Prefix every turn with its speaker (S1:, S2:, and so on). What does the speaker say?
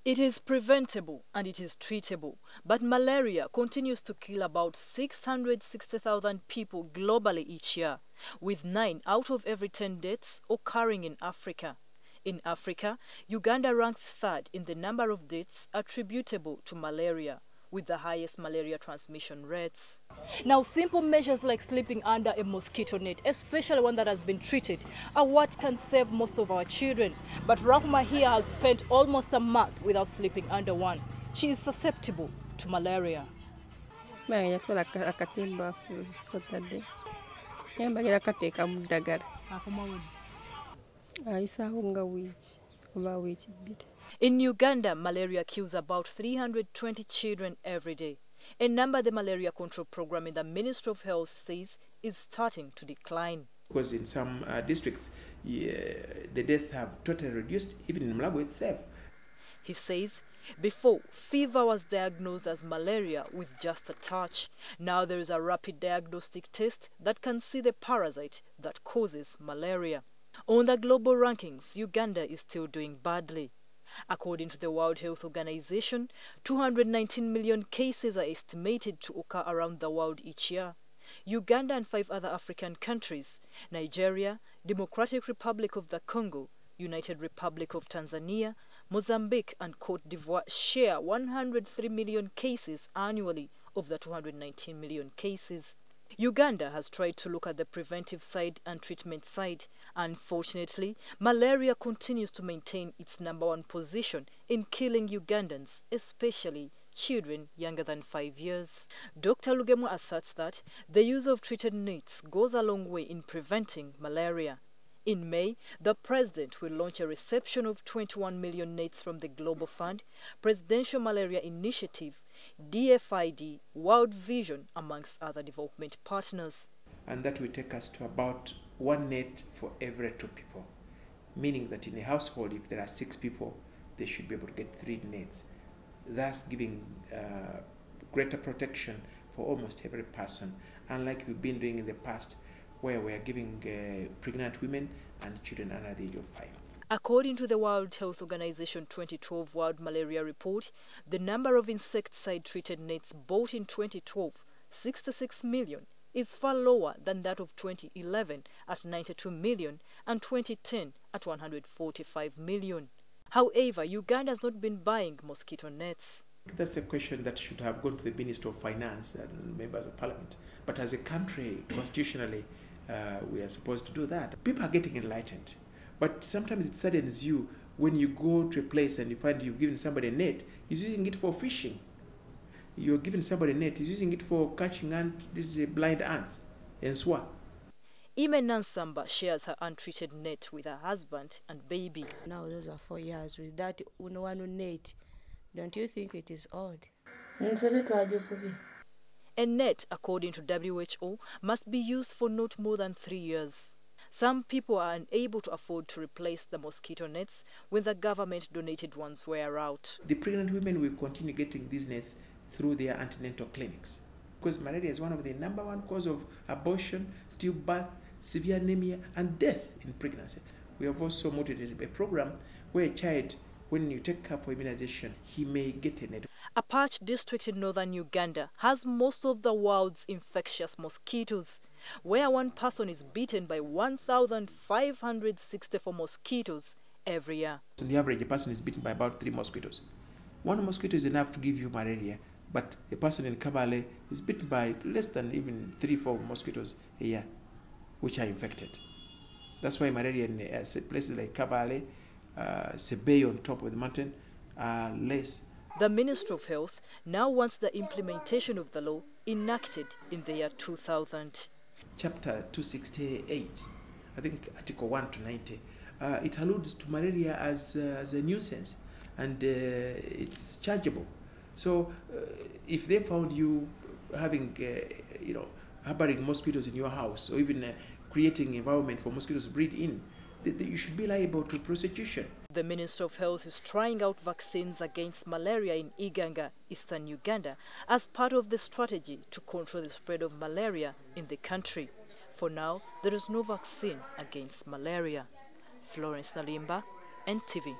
S1: It is preventable and it is treatable, but malaria continues to kill about 660,000 people globally each year, with 9 out of every 10 deaths occurring in Africa. In Africa, Uganda ranks third in the number of deaths attributable to malaria, with the highest malaria transmission rates. Now, simple measures like sleeping under a mosquito net, especially one that has been treated, are what can save most of our children. But Rahma here has spent almost a month without sleeping under one. She is susceptible to malaria. In Uganda, malaria kills about 320 children every day, a number the malaria control program in the Ministry of Health says is starting to decline.
S2: Because in some districts, the deaths have totally reduced, even in Malawi itself.
S1: He says before, fever was diagnosed as malaria with just a touch. Now there is a rapid diagnostic test that can see the parasite that causes malaria. On the global rankings, Uganda is still doing badly. According to the World Health Organization, 219 million cases are estimated to occur around the world each year. Uganda and 5 other African countries, Nigeria, Democratic Republic of the Congo, United Republic of Tanzania, Mozambique and Cote d'Ivoire share 103 million cases annually of the 219 million cases. Uganda has tried to look at the preventive side and treatment side. Unfortunately, malaria continues to maintain its #1 position in killing Ugandans, especially children younger than 5 years. Dr. Lugemu asserts that the use of treated nets goes a long way in preventing malaria. In May, the president will launch a reception of 21 million nets from the Global Fund, Presidential Malaria Initiative, DFID, World Vision, amongst other development partners.
S2: And that will take us to about 1 net for every 2 people, meaning that in a household, if there are 6 people, they should be able to get 3 nets, thus giving greater protection for almost every person, unlike we've been doing in the past, where we are giving pregnant women and children under the age of 5.
S1: According to the World Health Organization 2012 World Malaria Report, the number of insecticide-treated nets bought in 2012, 66 million, is far lower than that of 2011 at 92 million and 2010 at 145 million. However, Uganda has not been buying mosquito nets.
S2: That's a question that should have gone to the Minister of Finance and members of Parliament. But as a country, constitutionally, we are supposed to do that. People are getting enlightened. But sometimes it saddens you when you go to a place and you find you've given somebody a net, he's using it for fishing. You're giving somebody a net, he's using it for catching ants. This is blind ants and swa.
S1: Ime Nansamba shares her untreated net with her husband and baby.
S3: Now those are 4 years with that one net. Don't you think it is odd?
S1: A net, according to WHO, must be used for not more than 3 years. Some people are unable to afford to replace the mosquito nets when the government-donated ones wear out.
S2: The pregnant women will continue getting these nets through their antenatal clinics, because malaria is one of the #1 cause of abortion, stillbirth, severe anemia, and death in pregnancy. We have also motivated a program where a child, when you take her for immunization, he may get a net.
S1: A Apache district in northern Uganda has most of the world's infectious mosquitoes, where one person is bitten by 1,564 mosquitoes every year.
S2: On the average, a person is bitten by about 3 mosquitoes. 1 mosquito is enough to give you malaria, but a person in Kabale is bitten by less than even 3-4 mosquitoes a year, which are infected. That's why malaria in places like Kabale, Sebei on top of the mountain, are less.
S1: The Ministry of Health now wants the implementation of the law enacted in the year 2000.
S2: Chapter 268, I think Article 1 to 90, it alludes to malaria as a nuisance, and it's chargeable. So if they found you having, harboring mosquitoes in your house, or even creating environment for mosquitoes to breed in, you should be liable to prosecution.
S1: The Ministry of Health is trying out vaccines against malaria in Iganga, eastern Uganda, as part of the strategy to control the spread of malaria in the country. For now, there is no vaccine against malaria. Florence, NTV.